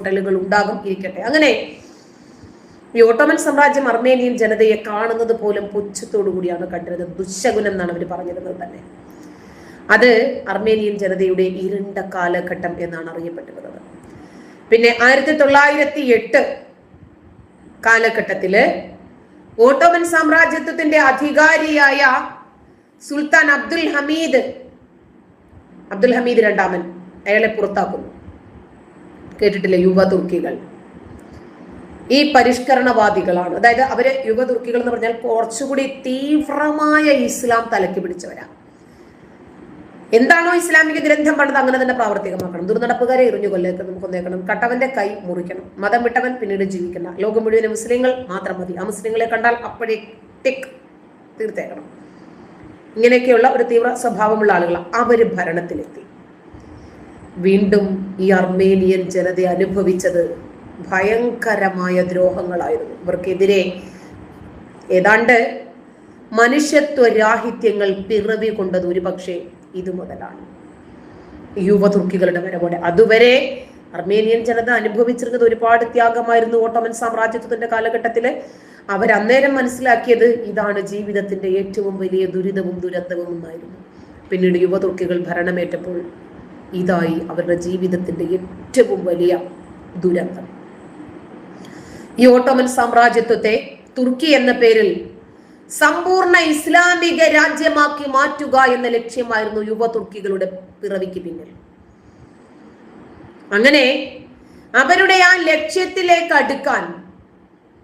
ഹോട്ടലുകൾ ഉണ്ടാകും, ഇരിക്കട്ടെ. അങ്ങനെ ഈ ഓട്ടോമൻ സാമ്രാജ്യം അർമേനിയൻ ജനതയെ കാണുന്നത് പോലും പുച്ഛത്തോടു കൂടിയാണ് കണ്ടിരുന്നത്. ദുശകുനം എന്നാണ് അവർ പറഞ്ഞിരുന്നത് തന്നെ. അത് അർമേനിയൻ ജനതയുടെ ഇരുണ്ട കാലഘട്ടം എന്നാണ് അറിയപ്പെട്ടിരുന്നത്. പിന്നെ 1908 കാലഘട്ടത്തില് ഓട്ടോമൻ സാമ്രാജ്യത്വത്തിന്റെ അധികാരിയായ സുൽത്താൻ അബ്ദുൽ ഹമീദ് രണ്ടാമൻ അയാളെ പുറത്താക്കുന്നു. കേട്ടിട്ടില്ല? യുവ തുർക്കികൾ ഈ പരിഷ്കരണവാദികളാണ്. അതായത് അവര് യുവ തുർക്കികൾ എന്ന് പറഞ്ഞാൽ കുറച്ചുകൂടി തീവ്രമായ ഇസ്ലാം തലക്ക് പിടിച്ചവരാ. എന്താണോ ഇസ്ലാമിക ഗ്രന്ഥം പണ്ടത് അങ്ങനെ തന്നെ പ്രാവർത്തികമാക്കണം. ദുർനടപ്പുകാരെ എറിഞ്ഞു കൊല്ലേക്കണം, നമുക്ക് കൊന്നേക്കണം, കട്ടവന്റെ കൈ മുറിക്കണം, മതം വിട്ടവൻ പിന്നീട് ജീവിക്കണ്ട, ലോകം മുഴുവൻ മുസ്ലിങ്ങൾ മാത്രം മതി, ആ മുസ്ലിങ്ങളെ കണ്ടാൽ അപ്പോഴേ ടിക് തീർത്തേക്കണം. ഇങ്ങനെയൊക്കെയുള്ള ഒരു തീവ്ര സ്വഭാവമുള്ള ആളുകൾ അവര് ഭരണത്തിലെത്തി. വീണ്ടും ഈ അർമേനിയൻ ജനത അനുഭവിച്ചത് ഭയങ്കരമായ ദ്രോഹങ്ങളായിരുന്നു. ഇവർക്കെതിരെ ഏതാണ്ട് മനുഷ്യത്വരാഹിത്യങ്ങൾ പിറവി കൊണ്ടത് ഒരുപക്ഷെ ഇത് മുതലാണ്, യുവ തുർക്കികളുടെ വരവോടെ. അതുവരെ അർമേനിയൻ ജനത അനുഭവിച്ചിരുന്നത് ഒരുപാട് ത്യാഗമായിരുന്നു. ഓട്ടോമൻ സാമ്രാജ്യത്വത്തിന്റെ കാലഘട്ടത്തില് അവരന്നേരം മനസ്സിലാക്കിയത് ഇതാണ് ജീവിതത്തിന്റെ ഏറ്റവും വലിയ ദുരിതവും ദുരന്തവും എന്നായിരുന്നു. പിന്നീട് യുവ തുർക്കികൾ ഭരണമേറ്റപ്പോൾ ഇതായി അവരുടെ ജീവിതത്തിന്റെ ഏറ്റവും വലിയ ദുരന്തം. ഈ ഓട്ടോമൻ സാമ്രാജ്യത്വത്തെ തുർക്കി എന്ന പേരിൽ സമ്പൂർണ്ണ ഇസ്ലാമിക രാജ്യമാക്കി മാറ്റുക എന്ന ലക്ഷ്യമായിരുന്നു യുവ തുർക്കികളുടെ പിറവിക്ക് പിന്നിൽ. അങ്ങനെ അവരുടെ ആ ലക്ഷ്യത്തിലേക്ക് അടുക്കാൻ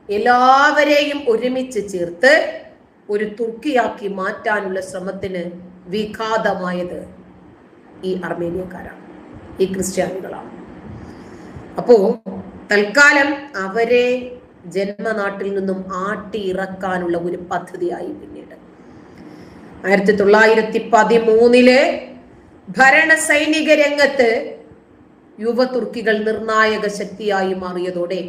എല്ലാവരെയും ഒരുമിച്ച് ചേർത്ത് ഒരു തുർക്കിയാക്കി മാറ്റാനുള്ള ശ്രമത്തിന് വിഘാതമായത് ഈ അർമേനിയക്കാരാണ്, ഈ ക്രിസ്ത്യാനികളാണ്. അപ്പോ തൽക്കാലം അവരെ ജന്മനാട്ടിൽ നിന്നും ആട്ടി ഇറക്കാനുള്ള ഒരു പദ്ധതിയായി പിന്നീട് 1913 ഭരണ സൈനിക രംഗത്ത് യുവ തുർക്കികൾ നിർണായക ശക്തിയായി മാറിയതോടെ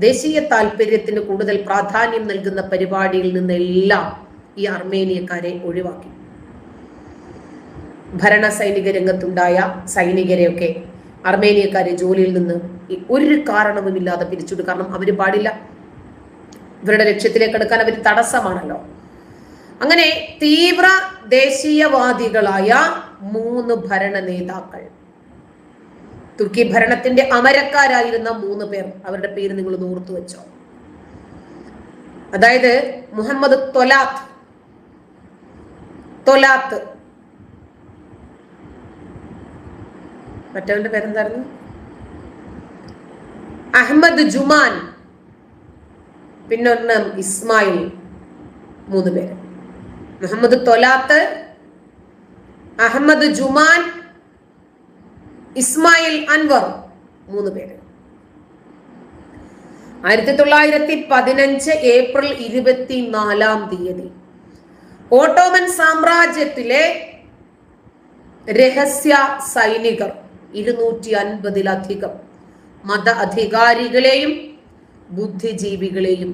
ദേശീയ താല്പര്യത്തിന് കൂടുതൽ പ്രാധാന്യം നൽകുന്ന പരിപാടിയിൽ നിന്നെല്ലാം ഈ അർമേനിയക്കാരെ ഒഴിവാക്കി. ഭരണ സൈനിക രംഗത്തുണ്ടായ സൈനികരെയൊക്കെ അർമേനിയക്കാരെ ജോലിയിൽ നിന്ന് ഒരു കാരണവുമില്ലാതെ പിരിച്ചുവിട്ടു. കാരണം അവര് പാടില്ല, ഇവരുടെ ലക്ഷ്യത്തിലേക്ക് എടുക്കാൻ അവർ തടസ്സമാണല്ലോ. അങ്ങനെ തീവ്ര ദേശീയവാദികളായ 3 ഭരണ നേതാക്കൾ, തുർക്കി ഭരണത്തിന്റെ അമരക്കാരായിരുന്ന 3 പേർ, അവരുടെ പേര് നിങ്ങൾ ഓർത്തു വെച്ചോ. അതായത് മുഹമ്മദ് തൊലാത്ത്, മറ്റവന്റെ പേരെന്തായിരുന്നു? അഹമ്മദ് ജുമാൻ, പിന്നെ ഇസ്മായിൽ. 3 പേര്. മുഹമ്മദ് തൊലാത്ത്, അഹമ്മദ് ജുമാൻ, ഇസ്മായിൽ അൻവർ. 3 പേര്. 1915 ഏപ്രിൽ 24 ഓട്ടോമൻ സാമ്രാജ്യത്തിലെ രഹസ്യ സൈനികർ 250-ലധികം മത അധികാരികളെയും ബുദ്ധിജീവികളെയും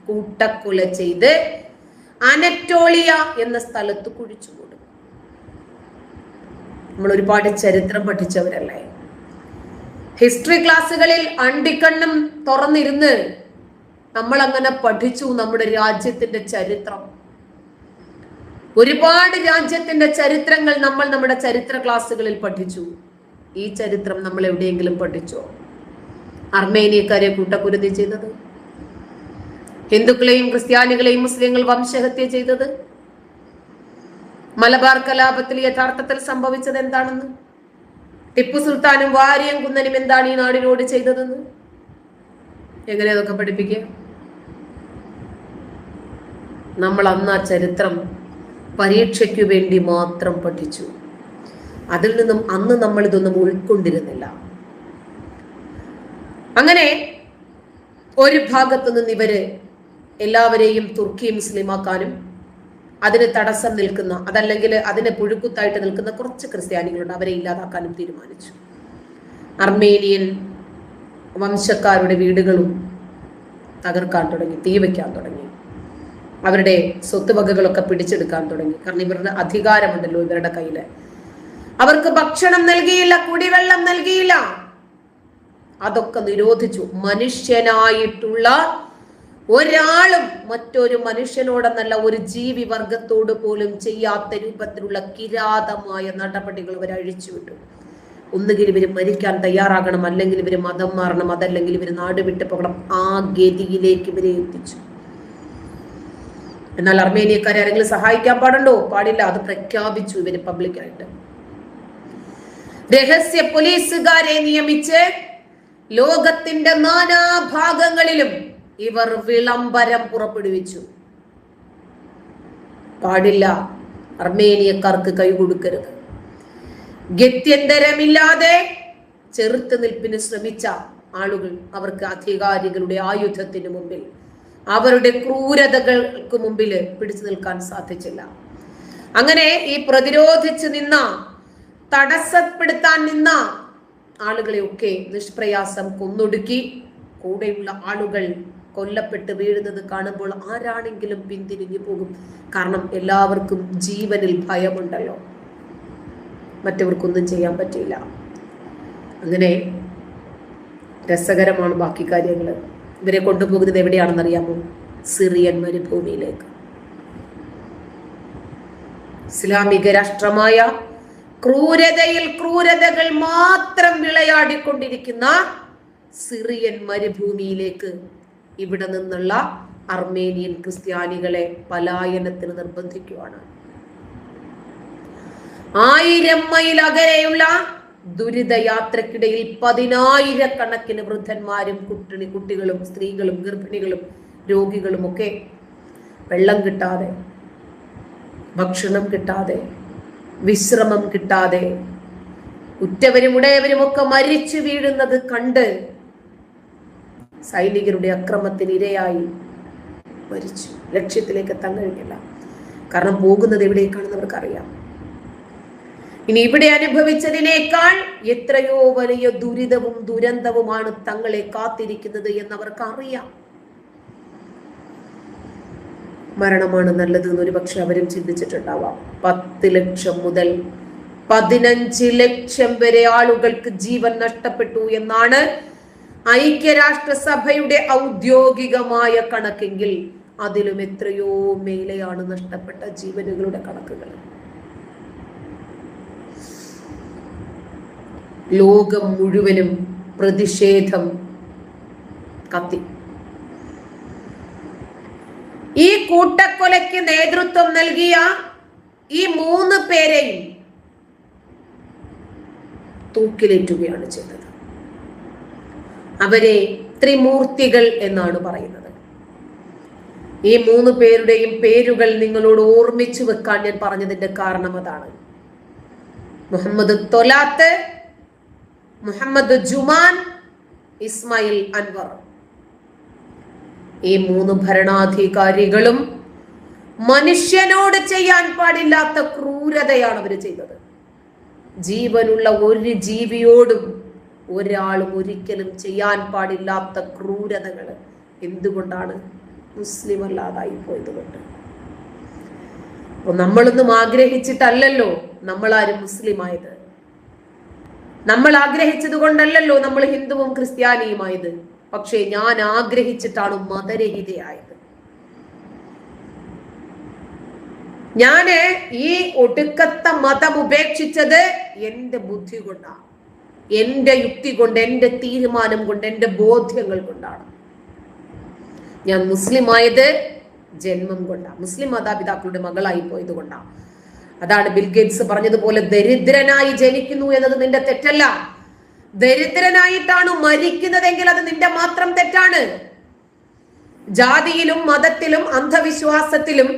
കൂട്ടക്കൊല ചെയ്ത് അനറ്റോളിയ എന്ന സ്ഥലത്ത് കുഴിച്ചുകൂടും. നമ്മൾ ഒരുപാട് ചരിത്രം പഠിച്ചവരല്ലേ. ഹിസ്റ്ററി ക്ലാസ്സുകളിൽ അണ്ടിക്കണ്ണും തുറന്നിരുന്ന് നമ്മൾ അങ്ങനെ പഠിച്ചു നമ്മുടെ രാജ്യത്തിന്റെ ചരിത്രം. ഒരുപാട് രാജ്യത്തിന്റെ ചരിത്രങ്ങൾ നമ്മൾ നമ്മുടെ ചരിത്ര ക്ലാസ്സുകളിൽ പഠിച്ചു. ഈ ചരിത്രം നമ്മൾ എവിടെയെങ്കിലും പഠിച്ചോ? അർമേനിയക്കാരെ കൂട്ടക്കുരുതി ചെയ്തത്, ഹിന്ദുക്കളെയും ക്രിസ്ത്യാനികളെയും മുസ്ലിങ്ങൾ വംശഹത്യ ചെയ്തത്, മലബാർ കലാപത്തിൽ യഥാർത്ഥത്തിൽ സംഭവിച്ചത് എന്താണെന്ന്, ടിപ്പു സുൽത്താനും വാരിയം കുന്നനും എന്താണ് ഈ നാടിനോട് ചെയ്തതെന്ന് എങ്ങനെ അതൊക്കെ പഠിപ്പിക്കുക? നമ്മൾ അന്ന് ആ ചരിത്രം പരീക്ഷയ്ക്കു വേണ്ടി മാത്രം പഠിച്ചു. അതിൽ നിന്നും അന്ന് നമ്മൾ ഇതൊന്നും ഉൾക്കൊണ്ടിരുന്നില്ല. അങ്ങനെ ഒരു ഭാഗത്തു നിന്ന് ഇവര് എല്ലാവരെയും തുർക്കി മുസ്ലിമാക്കാനും അതിന് തടസ്സം നിൽക്കുന്ന, അതല്ലെങ്കിൽ അതിന് പുഴുക്കുത്തായിട്ട് നിൽക്കുന്ന കുറച്ച് ക്രിസ്ത്യാനികളുണ്ട്, അവരെ ഇല്ലാതാക്കാനും തീരുമാനിച്ചു. അർമേനിയൻ വംശക്കാരുടെ വീടുകളും തകർക്കാൻ തുടങ്ങി, തീ വയ്ക്കാൻ തുടങ്ങി, അവരുടെ സ്വത്തുവകകളൊക്കെ പിടിച്ചെടുക്കാൻ തുടങ്ങി. കാരണം ഇവരുടെ അധികാരമുണ്ടല്ലോ ഇവരുടെ കയ്യില്. അവർക്ക് ഭക്ഷണം നൽകിയില്ല, കുടിവെള്ളം നൽകിയില്ല. അതൊക്കെ നിരോധിച്ചു. മനുഷ്യനായിട്ടുള്ള ഒരാളും മറ്റൊരു മനുഷ്യനോടെന്നല്ല, ഒരു ജീവി വർഗത്തോട് പോലും ചെയ്യാത്ത രൂപത്തിലുള്ള കിരാതമായ നടപടികൾ ഇവർ അഴിച്ചുവിട്ടു. ഒന്നുകിൽ ഇവർ മരിക്കാൻ തയ്യാറാകണം, അല്ലെങ്കിൽ ഇവർ മതം മാറണം, അതല്ലെങ്കിൽ ഇവർ നാട് വിട്ടു പോകണം. ആ ഗതിയിലേക്ക് ഇവരെ എത്തിച്ചു. എന്നാൽ അർമേനിയക്കാരെ ആരെങ്കിലും സഹായിക്കാൻ പാടുണ്ടോ? പാടില്ല. അത് പ്രഖ്യാപിച്ചു ഇവര് പബ്ലിക്കായിട്ട്. രഹസ്യ പോലീസുകാരെ നിയമിച്ച് ലോകത്തിന്റെ നാനാഭാഗങ്ങളിലും ഇവർ വിളംബരം പുറപ്പെടുവിച്ചു. പാടില്ല, അർമേനിയക്കാർക്ക് കൈകൊടുക്കരുത്. ഗത്യന്തരമില്ലാതെ ചെറുത്ത് നിൽപ്പിന് ശ്രമിച്ച ആളുകൾ, അവർക്ക് അധികാരികളുടെ ആയുധത്തിന് മുമ്പിൽ, അവരുടെ ക്രൂരതകൾക്ക് മുമ്പിൽ പിടിച്ചു നിൽക്കാൻ സാധിച്ചില്ല. അങ്ങനെ ഈ പ്രതിരോധിച്ച് നിന്ന, തടസ്സപ്പെടുത്താൻ നിന്ന ആളുകളെയൊക്കെ നിഷ്പ്രയാസം കൊന്നൊടുക്കി. കൂടെയുള്ള ആളുകൾ കൊല്ലപ്പെട്ട് വീഴുന്നത് കാണുമ്പോൾ ആരാണെങ്കിലും പിന്തിരിഞ്ഞു പോകും. കാരണം എല്ലാവർക്കും ജീവനിൽ ഭയമുണ്ടല്ലോ, മറ്റവർക്കൊന്നും ചെയ്യാൻ പറ്റില്ല. അങ്ങനെ രസകരമാണ് ബാക്കി കാര്യങ്ങൾ. ഇവരെ കൊണ്ടുപോകുന്നത് എവിടെയാണെന്നറിയാമോ? സിറിയൻ മരുഭൂമിയിലേക്ക്. ഇസ്ലാമിക രാഷ്ട്രമായ ക്രൂരതയിൽ ക്രൂരതകൾ മാത്രം വിളയാടിക്കൊണ്ടിരിക്കുന്ന സിറിയൻ മരുഭൂമിയിലേക്ക് ഇവിടെ നിന്നുള്ള അർമേനിയൻ ക്രിസ്ത്യാനികളെ പലായനത്തിന് നിർബന്ധിക്കുകയാണ്. 1000 മൈൽ അകലെയുള്ള ദുരിതയാത്രക്കിടയിൽ 10,000 വൃദ്ധന്മാരും കുട്ടികളും സ്ത്രീകളും ഗർഭിണികളും രോഗികളും ഒക്കെ വെള്ളം കിട്ടാതെ, ഭക്ഷണം കിട്ടാതെ, വിശ്രമം കിട്ടാതെ, ഉറ്റവരും ഉടയവരും ഒക്കെ മരിച്ചു വീഴുന്നത് കണ്ട് സൈനികരുടെ അക്രമത്തിന് ഇരയായി മരിച്ചു. ലക്ഷ്യത്തിലേക്ക് എത്താൻ കഴിഞ്ഞില്ല. കാരണം പോകുന്നത് എവിടേക്കാണെന്ന് അവർക്കറിയാം. ഇനി ഇവിടെ അനുഭവിച്ചതിനേക്കാൾ എത്രയോ വലിയ ദുരിതവും ദുരന്തവുമാണ് തങ്ങളെ കാത്തിരിക്കുന്നത് എന്നവർക്ക് അറിയാം. മരണമാണ് നല്ലത് എന്ന് ഒരുപക്ഷെ അവരും ചിന്തിച്ചിട്ടുണ്ടാവാം. 10 ലക്ഷം മുതൽ 15 ലക്ഷം വരെ ആളുകൾക്ക് ജീവൻ നഷ്ടപ്പെട്ടു എന്നാണ് ഐക്യരാഷ്ട്രസഭയുടെ ഔദ്യോഗികമായ കണക്കെങ്കിൽ അതിലും എത്രയോ മേലെയാണ് നഷ്ടപ്പെട്ട ജീവനുകളുടെ കണക്കുകൾ. ലോകം മുഴുവനും പ്രതിഷേധം കത്തി. ഈ കൂട്ടക്കൊലയ്ക്ക് നേതൃത്വം നൽകിയ ഈ 3 പേരെയും തൂക്കിലേറ്റുകയാണ് ചെയ്തത്. അവരെ ത്രിമൂർത്തികൾ എന്നാണ് പറയുന്നത്. ഈ 3 പേരുടെയും പേരുകൾ നിങ്ങളോട് ഓർമ്മിച്ചു വെക്കാൻ ഞാൻ പറഞ്ഞതിന്റെ കാരണം അതാണ്. മുഹമ്മദ് തൊലാത്ത്, മുഹമ്മദ് ജുമാൻ, ഇസ്മായിൽ അൻവർ. ഈ 3 ഭരണാധികാരികളും മനുഷ്യനോട് ചെയ്യാൻ പാടില്ലാത്ത ക്രൂരതയാണ് അവർ ചെയ്തത്. ജീവനുള്ള ഒരു ജീവിയോടും ഒരാളും ഒരിക്കലും ചെയ്യാൻ പാടില്ലാത്ത ക്രൂരതകൾ. എന്തുകൊണ്ടാണ്? മുസ്ലിം അല്ലാതായി പോയതുകൊണ്ട്. അപ്പൊ നമ്മളൊന്നും ആഗ്രഹിച്ചിട്ടല്ലല്ലോ നമ്മളാരും മുസ്ലിം ആയത്. നമ്മൾ ആഗ്രഹിച്ചത് കൊണ്ടല്ലല്ലോ നമ്മൾ ഹിന്ദുവും ക്രിസ്ത്യാനിയുമായത്. പക്ഷേ ഞാൻ ആഗ്രഹിച്ചിട്ടാണ് മതരഹിതയായത്. ഞാന് ഈ ഒടുക്കത്തെ മതം ഉപേക്ഷിച്ചത് എന്റെ ബുദ്ധി കൊണ്ടാണ്, എന്റെ യുക്തി കൊണ്ട്, എന്റെ തീരുമാനം കൊണ്ട്, എന്റെ ബോധ്യങ്ങൾ കൊണ്ടാണ്. ഞാൻ മുസ്ലിം ആയത് ജന്മം കൊണ്ടാണ്, മുസ്ലിം മാതാപിതാക്കളുടെ മകളായി പോയത് കൊണ്ടാണ്. അതാണ് ബിൽ ഗേറ്റ്സ് പറഞ്ഞതുപോലെ, ദരിദ്രനായി ജനിക്കുന്നു എന്നത് നിന്റെ തെറ്റല്ല. ദരിദ്രനായിട്ടാണ് മരിക്കുന്നതെങ്കിൽ അത് നിന്റെ മാത്രം തെറ്റാണ്. ജാതിയിലും മതത്തിലും അന്ധവിശ്വാസത്തിലും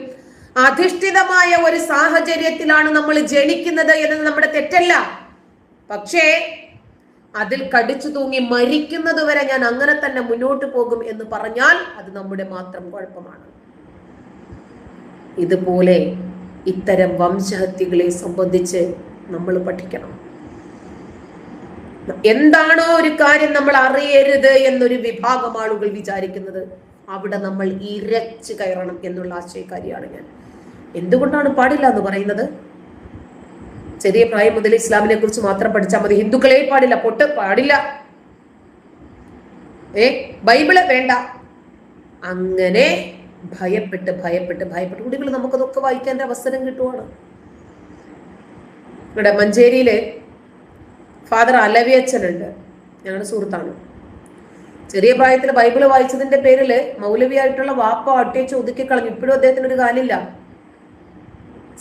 അധിഷ്ഠിതമായ ഒരു സാഹചര്യത്തിലാണ് നമ്മൾ ജനിക്കുന്നത് എന്നത് നമ്മുടെ തെറ്റല്ല. പക്ഷേ അതിൽ കടിച്ചു തൂങ്ങി മരിക്കുന്നത് വരെ ഞാൻ അങ്ങനെ തന്നെ മുന്നോട്ട് പോകും എന്ന് പറഞ്ഞാൽ അത് നമ്മുടെ മാത്രം കുഴപ്പമാണ്. ഇതുപോലെ ഇത്തരം വംശഹത്യകളെ സംബന്ധിച്ച് നമ്മൾ പഠിക്കണം. എന്താണോ ഒരു കാര്യം നമ്മൾ അറിയരുത് എന്നൊരു വിഭാഗം ആളുകൾ വിചാരിക്കുന്നത്, അവിടെ നമ്മൾ ഇരച്ചു കയറണം എന്നുള്ള ആശയക്കാരിയാണ് ഞാൻ. എന്തുകൊണ്ടാണ് പാടില്ല എന്ന് പറയുന്നത്? ചെറിയ പ്രായം മുതൽ ഇസ്ലാമിനെ കുറിച്ച് മാത്രം പഠിച്ചാൽ മതി. ഹിന്ദുക്കളെ പാടില്ല, പൊട്ട് പാടില്ല. ബൈബിള് വേണ്ട. അങ്ങനെ ഭയപ്പെട്ട് കുട്ടികൾ നമുക്കതൊക്കെ വായിക്കാൻ അവസരം കിട്ടുവാണ്. ഇവിടെ മഞ്ചേരിയില് ഫാദർ അലവി അച്ഛനുണ്ട്, ഞങ്ങളുടെ സുഹൃത്താണ്. ചെറിയ പ്രായത്തിൽ ബൈബിള് വായിച്ചതിന്റെ പേരില് മൗലവിയായിട്ടുള്ള വാപ്പ അട്ടിച്ച് ഒതുക്കി കളഞ്ഞു. ഇപ്പോഴും അദ്ദേഹത്തിന് ഒരു കാലില്ല.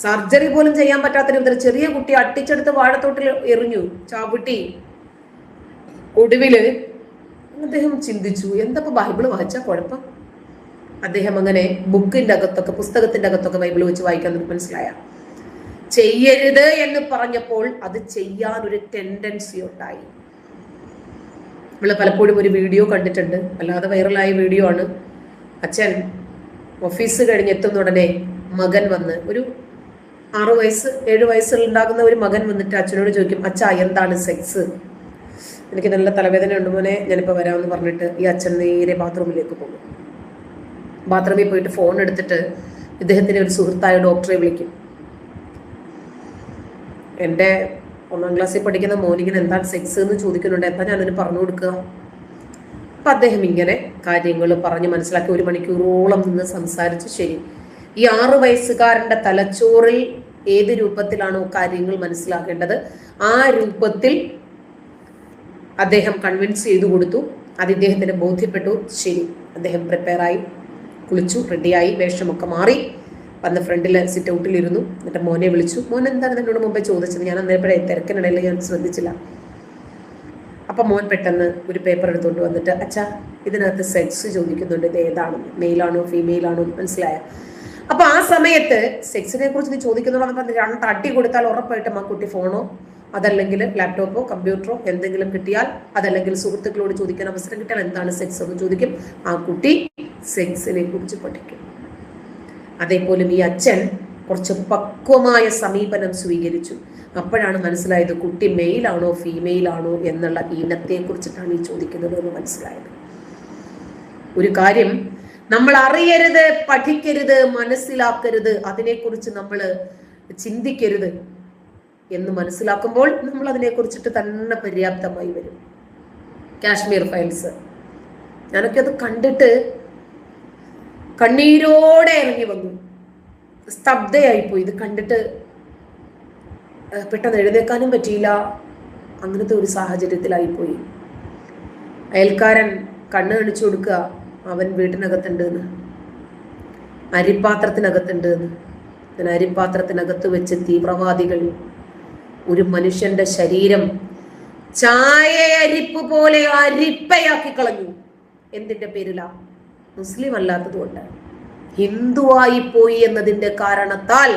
സർജറി പോലും ചെയ്യാൻ പറ്റാത്ത ചെറിയ കുട്ടി അട്ടിച്ചെടുത്ത് വാഴത്തോട്ടിൽ എറിഞ്ഞു, ചാവുട്ടി. ഒടുവില് അദ്ദേഹം ചിന്തിച്ചു, എന്താ ബൈബിള് വായിച്ചാ കുഴപ്പം. അദ്ദേഹം അങ്ങനെ ബുക്കിന്റെ അകത്തൊക്കെ, പുസ്തകത്തിന്റെ അകത്തൊക്കെ ബൈബിള് വെച്ച് വായിക്കാൻ മനസ്സിലായ. ചെയ്യരുത് എന്ന് പറഞ്ഞപ്പോൾ അത് ചെയ്യാൻ ഒരു ടെൻഡൻസി ഉണ്ടായി. നമ്മൾ പലപ്പോഴും ഒരു വീഡിയോ കണ്ടിട്ടുണ്ട്, അല്ലാതെ വൈറലായ വീഡിയോ ആണ്. അച്ഛൻ ഓഫീസ് കഴിഞ്ഞ് എത്തുന്ന ഉടനെ മകൻ വന്ന്, ഒരു 6 വയസ്സ് 7 വയസ്സിൽ ഉണ്ടാകുന്ന ഒരു മകൻ വന്നിട്ട് അച്ഛനോട് ചോദിക്കും, അച്ഛാ എന്താണ് സെക്സ്? എനിക്ക് നല്ല തലവേദന ഉണ്ട് മോനെ, ഞാനിപ്പോൾ വരാമെന്ന് പറഞ്ഞിട്ട് ഈ അച്ഛൻ നേരെ ബാത്റൂമിലേക്ക് പോകും. ബാത്റൂമിൽ പോയിട്ട് ഫോൺ എടുത്തിട്ട് ഇദ്ദേഹത്തിന്റെ ഒരു സുഹൃത്തായ ഡോക്ടറെ വിളിക്കും. എൻ്റെ 1ാം ക്ലാസ്സിൽ പഠിക്കുന്ന മോനിങ്ങനെ എന്താണ് സെക്സ് എന്ന് ചോദിക്കുന്നുണ്ട്, എന്താ ഞാനതിന് പറഞ്ഞു കൊടുക്കുക? അപ്പൊ അദ്ദേഹം ഇങ്ങനെ കാര്യങ്ങൾ പറഞ്ഞ് മനസ്സിലാക്കി 1 മണിക്കൂറോളം നിന്ന് സംസാരിച്ച്, ശരി, ഈ 6 വയസ്സുകാരന്റെ തലച്ചോറിൽ ഏത് രൂപത്തിലാണോ കാര്യങ്ങൾ മനസ്സിലാക്കേണ്ടത് ആ രൂപത്തിൽ അദ്ദേഹം കൺവിൻസ് ചെയ്തു കൊടുത്തു. അത് ഇദ്ദേഹത്തിന് ബോധ്യപ്പെട്ടു. ശരി, അദ്ദേഹം പ്രിപ്പയറായി, കുളിച്ചു, റെഡിയായി, വേഷമൊക്കെ മാറി വന്ന് ഫ്രണ്ടിൽ സിറ്റ് ഔട്ടിലിരുന്നു. എന്നിട്ട് മോനെ വിളിച്ചു. മോൻ എന്താണ് എന്നോട് മുമ്പേ ചോദിച്ചത്? ഞാൻ അന്നേരപ്പോഴേ തിരക്കിനിടയിൽ ഞാൻ ശ്രദ്ധിച്ചില്ല. അപ്പൊ മോൻ പെട്ടെന്ന് ഒരു പേപ്പർ എടുത്തുകൊണ്ട് വന്നിട്ട്, അച്ഛാ ഇതിനകത്ത് സെക്സ് ചോദിക്കുന്നുണ്ട്, ഇത് ഏതാണ്, മെയിലാണോ ഫീമെയിലാണോ മനസ്സിലായ? അപ്പൊ ആ സമയത്ത് സെക്സിനെ കുറിച്ച് നീ ചോദിക്കുന്നുണ്ടെന്ന് 2 അടി കൊടുത്താൽ ഉറപ്പായിട്ടും ആ കുട്ടി ഫോണോ അതല്ലെങ്കിൽ ലാപ്ടോപ്പോ കമ്പ്യൂട്ടറോ എന്തെങ്കിലും കിട്ടിയാൽ, അതല്ലെങ്കിൽ സുഹൃത്തുക്കളോട് ചോദിക്കാൻ അവസരം കിട്ടിയാൽ എന്താണ് സെക്സ് എന്ന് ചോദിക്കും. ആ കുട്ടി സെക്സിനെ കുറിച്ച് പഠിക്കും. അതേപോലെ ഈ അച്ഛൻ കുറച്ച് പക്വമായ സമീപനം സ്വീകരിച്ചു. അപ്പോഴാണ് മനസ്സിലായത് കുട്ടി മെയിലാണോ ഫീമെയിലാണോ എന്നുള്ള ഇനത്തെ കുറിച്ചിട്ടാണ് ഈ ചോദിക്കുന്നത് എന്ന് മനസ്സിലായത്. ഒരു കാര്യം നമ്മൾ അറിയരുത്, പഠിക്കരുത്, മനസ്സിലാക്കരുത്, അതിനെക്കുറിച്ച് നമ്മൾ ചിന്തിക്കരുത് എന്ന് മനസ്സിലാക്കുമ്പോൾ നമ്മൾ അതിനെക്കുറിച്ചിട്ട് തന്നെ പര്യാപ്തമായി വരും. കാശ്മീർ ഫയൽസ്, ഞാനൊക്കെ അത് കണ്ടിട്ട് കണ്ണീരോടെ ഇറങ്ങി വന്നു, സ്തബ്ധയായിപ്പോയി. ഇത് കണ്ടിട്ട് പെട്ടെന്ന് എഴുന്നേക്കാനും പറ്റിയില്ല, അങ്ങനത്തെ ഒരു സാഹചര്യത്തിലായിപ്പോയി. അയൽക്കാരൻ കണ്ണ് കാണിച്ചു കൊടുക്കുക, അവൻ വീട്ടിനകത്തുണ്ട് എന്ന്, അരിപ്പാത്രത്തിനകത്തുണ്ട് എന്ന്. ഞാൻ അരിപ്പാത്രത്തിനകത്ത് വെച്ച് തീവ്രവാദികൾ ഒരു മനുഷ്യന്റെ ശരീരം ചായ അരിപ്പ് പോലെ അരിപ്പയാക്കി കളഞ്ഞു. എന്തിന്റെ പേരിലാ? മുസ്ലിം അല്ലാത്തതുകൊണ്ട്, ഹിന്ദുവായി പോയി എന്നതിന്റെ കാരണത്താൽ.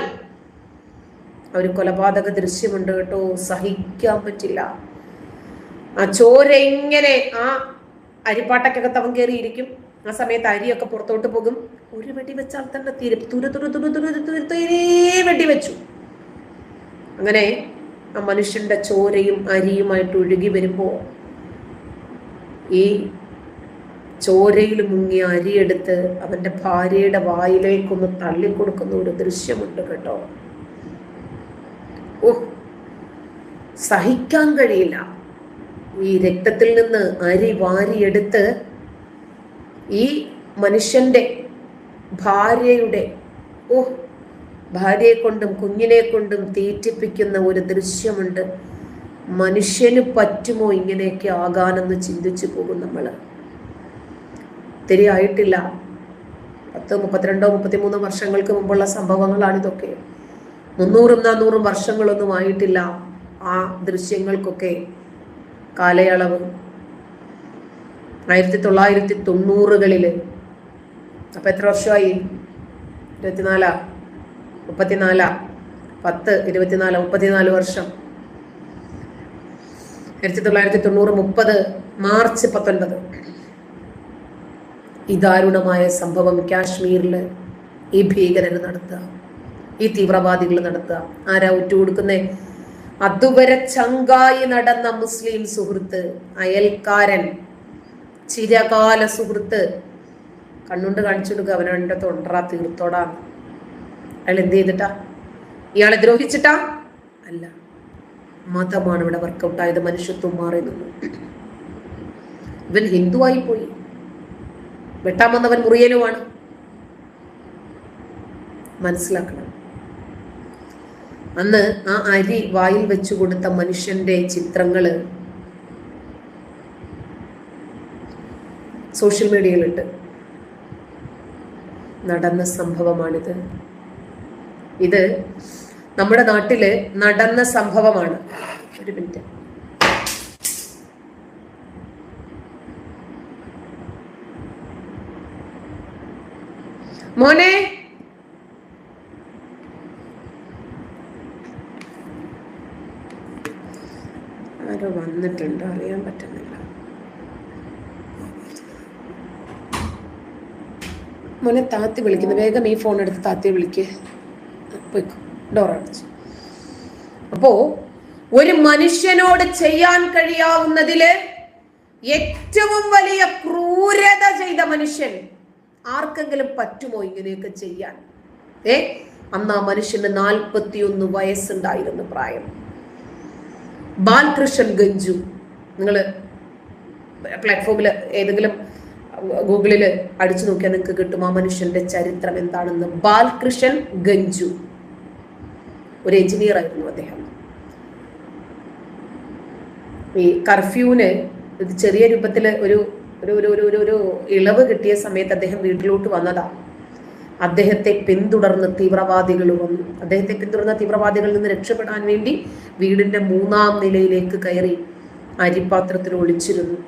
ഒരു കൊലപാതക ദൃശ്യമുണ്ട് കേട്ടോ, സഹിക്കാൻ പറ്റില്ല. ആ ചോര ഇങ്ങനെ ആ അരിപ്പാട്ടക്കകത്ത് അവൻ കയറിയിരിക്കും. ആ സമയത്ത് അരിയൊക്കെ പുറത്തോട്ട് പോകും. ഒരു വെടി വെച്ചാൽ തന്നെ തീരും. വെടിവെച്ചു. അങ്ങനെ ആ മനുഷ്യന്റെ ചോരയും അരിയുമായിട്ട് ഒഴുകി വരുമ്പോ ഈ ചോരയിൽ മുങ്ങിയ അരിയെടുത്ത് അവന്റെ ഭാര്യയുടെ വായിലേക്കൊന്ന് തള്ളിക്കൊടുക്കുന്ന ഒരു ദൃശ്യമുണ്ട് കേട്ടോ. സഹിക്കാൻ കഴിയില്ല. ഈ രക്തത്തിൽ നിന്ന് അരി വാരിയെടുത്ത് ഈ മനുഷ്യന്റെ ഭാര്യയെ കൊണ്ടും കുഞ്ഞിനെ കൊണ്ടും തീറ്റിപ്പിക്കുന്ന ഒരു ദൃശ്യമുണ്ട്. മനുഷ്യന് പറ്റുമോ ഇങ്ങനെയൊക്കെ ആകാനെന്ന് ചിന്തിച്ചു പോകും നമ്മള്. ഒത്തിരി ആയിട്ടില്ല, 10, 32, 33 വർഷങ്ങൾക്ക് മുമ്പുള്ള സംഭവങ്ങളാണ് ഇതൊക്കെ. 300, 400 വർഷങ്ങളൊന്നും ആയിട്ടില്ല ആ ദൃശ്യങ്ങൾക്കൊക്കെ കാലയളവ്. 1990-കളില്. അപ്പൊ എത്ര വർഷമായി? 24, 34, 10, 24, 34 വർഷം. 1990 30 മാർച്ച് 19 ഈ ദാരുണമായ സംഭവം കാശ്മീരില് ഈ ഭീകരർ നടത്തുക, ഈ തീവ്രവാദികൾ നടത്തുക. ആരാ ഉറ്റുകൊടുക്കുന്നേ? അതുവരെ ചങ്കായി നടന്ന മുസ്ലിം സുഹൃത്ത്, അയൽക്കാരൻ, ചിരകാല സുഹൃത്ത് കണ്ണുകൊണ്ട് കാണിച്ചു കൊടുക്കുക, അവനെ തൊണ്ടറാ തീർത്തോടാ. അയാൾ എന്ത് ചെയ്തിട്ടാ? ഇയാളെ ദ്രോഹിച്ചിട്ടാ? അല്ല, മതമാണ് ഇവിടെ വർക്കൗട്ടായത്. മനുഷ്യത്വം മാറി നിന്നു. ഇവൻ ഹിന്ദുവായി പോയി. വെട്ടാൻ വന്നവൻ മുറിയനുമാണ്. മനസ്സിലാക്കണം. അന്ന് ആ അരി വായിൽ വെച്ചു കൊടുത്ത മനുഷ്യന്റെ ചിത്രങ്ങള് സോഷ്യൽ മീഡിയയിലുണ്ട്. നടന്ന സംഭവമാണിത്. ഇത് നമ്മുടെ നാട്ടില് നടന്ന സംഭവമാണ്. ഒരു മിനിറ്റ്. മോനെ, ആരോ വന്നിട്ടുണ്ട്, അറിയാൻ പറ്റുന്നില്ല. മോനെ താത്തി വിളിക്കുന്നു, വേഗം ഈ ഫോൺ എടുത്ത് താത്തി വിളിക്ക്. പോയിക്കോ, ഡോർ അടച്ചു. അപ്പോ ഒരു മനുഷ്യനോട് ചെയ്യാൻ കഴിയാവുന്നതില് ഏറ്റവും വലിയ ക്രൂരത ചെയ്ത മനുഷ്യൻ ആർക്കെങ്കിലും പറ്റുമോ ഇങ്ങനെയൊക്കെ ചെയ്യാൻ? അന്ന് ആ മനുഷ്യന് 41 വയസ്സുണ്ടായിരുന്നു പ്രായം. ബാലകൃഷ്ണൻ ഗഞ്ചു. നിങ്ങള് പ്ലാറ്റ്ഫോമില് ഏതെങ്കിലും ഗൂഗിളിൽ അടിച്ചു നോക്കിയാൽ നിങ്ങൾക്ക് കിട്ടും ആ മനുഷ്യന്റെ ചരിത്രം എന്താണെന്ന്. ബാലകൃഷ്ണൻ ഗഞ്ചു ഒരു എഞ്ചിനീയർ ആയിരുന്നു അദ്ദേഹം. ഈ കർഫ്യൂവിന് ചെറിയ രൂപത്തില് ഒരു ഇളവ് കിട്ടിയ സമയത്ത് അദ്ദേഹം വീട്ടിലോട്ട് വന്നതാ. അദ്ദേഹത്തെ പിന്തുടർന്ന് തീവ്രവാദികൾ വന്നു. അദ്ദേഹത്തെ പിന്തുടർന്ന തീവ്രവാദികളിൽ നിന്ന് രക്ഷപ്പെടാൻ വേണ്ടി വീടിന്റെ 3-ാം നിലയിലേക്ക് കയറി അരിപ്പാത്രത്തിൽ ഒളിച്ചിരുന്നു.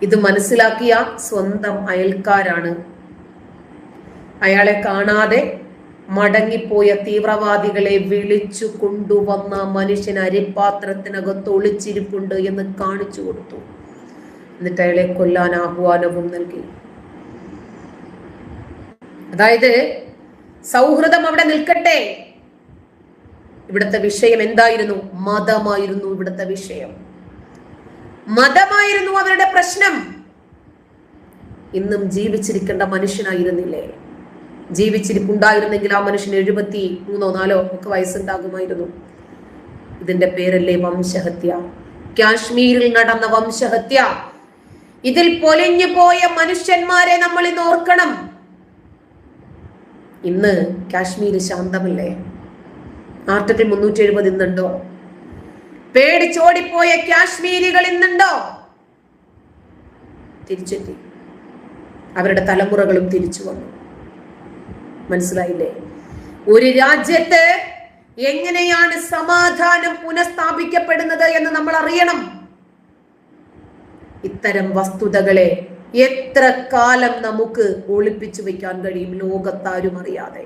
ഇത് മനസ്സിലാക്കിയ സ്വന്തം അയൽക്കാരാണ് അയാളെ കാണാതെ മടങ്ങിപ്പോയ തീവ്രവാദികളെ വിളിച്ചു കൊണ്ടുവന്ന മനുഷ്യൻ അരിപ്പാത്രത്തിനകത്ത് ഒളിച്ചിരിപ്പുണ്ട് എന്ന് കാണിച്ചു കൊടുത്തു. എന്നിട്ട് അയാളെ കൊല്ലാൻ ആഹ്വാനവും നൽകി. അതായത് സൗഹൃദം അവിടെ നിൽക്കട്ടെ, ഇവിടുത്തെ വിഷയം എന്തായിരുന്നു? മതമായിരുന്നു. ഇവിടുത്തെ വിഷയം മതമായിരുന്നു അവരുടെ പ്രശ്നം. ഇന്നും ജീവിച്ചിരിക്കേണ്ട മനുഷ്യനായിരുന്നില്ലേ? ജീവിച്ചിരിപ്പുണ്ടായിരുന്നെങ്കിൽ ആ മനുഷ്യന് 73 4 ഒക്കെ വയസ്സുണ്ടാകുമായിരുന്നു. ഇതിന്റെ പേരല്ലേ വംശഹത്യ? കാശ്മീരിൽ നടന്ന വംശഹത്യ. ഇതിൽ പൊലിഞ്ഞു പോയ മനുഷ്യന്മാരെ നമ്മൾ ഇന്ന് ഓർക്കണം. ഇന്ന് കാശ്മീർ ശാന്തമല്ലേ? ആർട്ടിക്കിൾ 370 ഇന്നുണ്ടോ? പേടിച്ചോടിപ്പോയ കാശ്മീരികൾ ഇന്നുണ്ടോ? തിരിച്ചെത്തി. അവരുടെ തലമുറകളും തിരിച്ചു വന്നു. മനസ്സിലായില്ലേ? ഒരു രാജ്യത്ത് എങ്ങനെയാണ് സമാധാനം പുനഃസ്ഥാപിക്കപ്പെടുന്നത് എന്ന് നമ്മൾ അറിയണം. ഇത്തരം വസ്തുതകളെ എത്ര കാലം നമുക്ക് ഒളിപ്പിച്ചു വെക്കാൻ കഴിയും? ലോകത്താരും അറിയാതെ.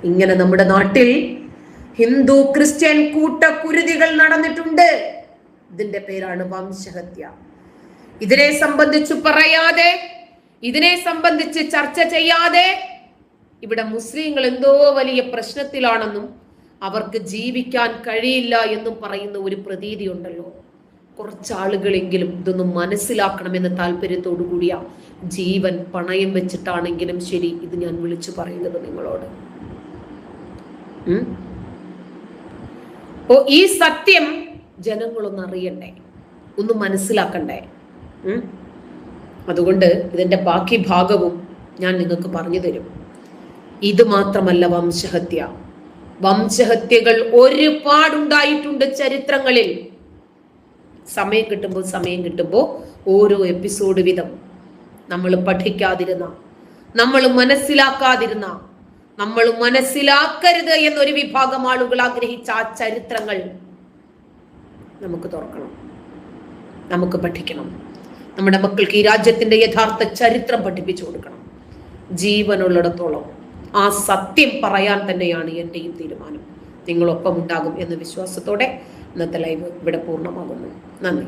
ഇങ്ങനെ നമ്മുടെ നാട്ടിൽ ഹിന്ദു ക്രിസ്ത്യൻ കൂട്ടക്കുരുതികൾ നടന്നിട്ടുണ്ട്. ഇതിന്റെ പേരാണ് വംശഹത്യ. ഇതിനെ സംബന്ധിച്ച് പറയാതെ, ഇതിനെ സംബന്ധിച്ച് ചർച്ച ചെയ്യാതെ ഇവിടെ മുസ്ലിങ്ങൾ എന്തോ വലിയ പ്രശ്നത്തിലാണെന്നും അവർക്ക് ജീവിക്കാൻ കഴിയില്ല എന്നും പറയുന്ന ഒരു പ്രതീതി ഉണ്ടല്ലോ. കുറച്ചാളുകളെങ്കിലും ഇതൊന്നും മനസ്സിലാക്കണമെന്ന താല്പര്യത്തോടു കൂടിയ ജീവൻ പണയം വെച്ചിട്ടാണെങ്കിലും ശരി ഇത് ഞാൻ വിളിച്ചു പറയുന്നത് നിങ്ങളോട്. ഈ സത്യം ജനങ്ങളൊന്ന് അറിയണ്ടേ, ഒന്ന് മനസ്സിലാക്കണ്ടേ? അതുകൊണ്ട് ഇതിന്റെ ബാക്കി ഭാഗവും ഞാൻ നിങ്ങൾക്ക് പറഞ്ഞു തരും. ഇത് മാത്രമല്ല വംശഹത്യ. വംശഹത്യകൾ ഒരുപാടുണ്ടായിട്ടുണ്ട് ചരിത്രങ്ങളിൽ. സമയം കിട്ടുമ്പോൾ ഓരോ എപ്പിസോഡ് വീതം നമ്മൾ പഠിക്കാതിരുന്ന, നമ്മൾ മനസ്സിലാക്കാതിരുന്ന, നമ്മൾ മനസ്സിലാക്കരുത് എന്നൊരു വിഭാഗം ആളുകൾ ആഗ്രഹിച്ച ആ ചരിത്രങ്ങൾ നമുക്ക് തുറക്കണം, നമുക്ക് പഠിക്കണം. നമ്മുടെ മക്കൾക്ക് ഈ രാജ്യത്തിന്റെ യഥാർത്ഥ ചരിത്രം പഠിപ്പിച്ചു കൊടുക്കണം. ജീവനുള്ളിടത്തോളം ആ സത്യം പറയാൻ തന്നെയാണ് എന്റെയും തീരുമാനം. നിങ്ങളൊപ്പം ഉണ്ടാകും എന്ന വിശ്വാസത്തോടെ ഇന്നത്തെ ലൈവ് ഇവിടെ പൂർണ്ണമാകുന്നു. നന്ദി.